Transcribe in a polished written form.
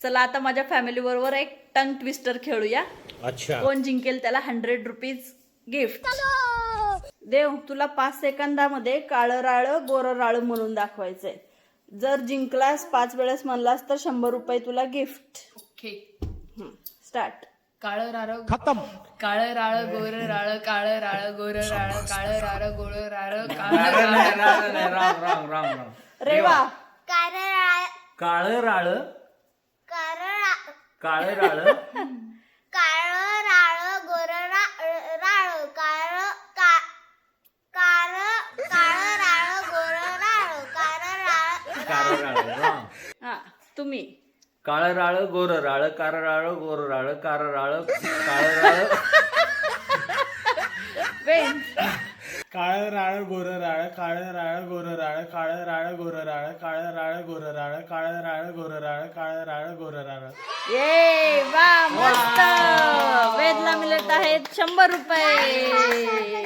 चला आता माझ्या फॅमिली बरोबर एक टंग ट्विस्टर खेळूया. अच्छा. कोण जिंकेल त्याला 100 रुपीज गिफ्ट. देव, तुला 5 सेकंदामध्ये काळं राळं गोरं राळं म्हणून दाखवायचंय. जर जिंकलास 5 वेळेस म्हणलास तर 100 रुपये तुला गिफ्ट. ओके. स्टार्ट. काळं राळ खतम. काळं राळ गोर राळ काळं राळ गोर राळ काळं राळ गोर राळ राम राम राम. रेवा. काळं राळ काळं राळ काळं राळ गोर राळ काळं राळ गोर राळ काळं राळ राम. हा, तुम्ही. काळं राळ गोर राळ कार राळ गोर राळ कार राळ काळं राळ वेन. काळं राळ गोर राळ काळं राळ गोर राळ काळं राळ गोर राळ काळं राळ गोर राळ काळं राळ गोर राळ काळं राळ गोर राळ. ये वा, मस्त. वेदला मिळत आहेत 100 रुपये.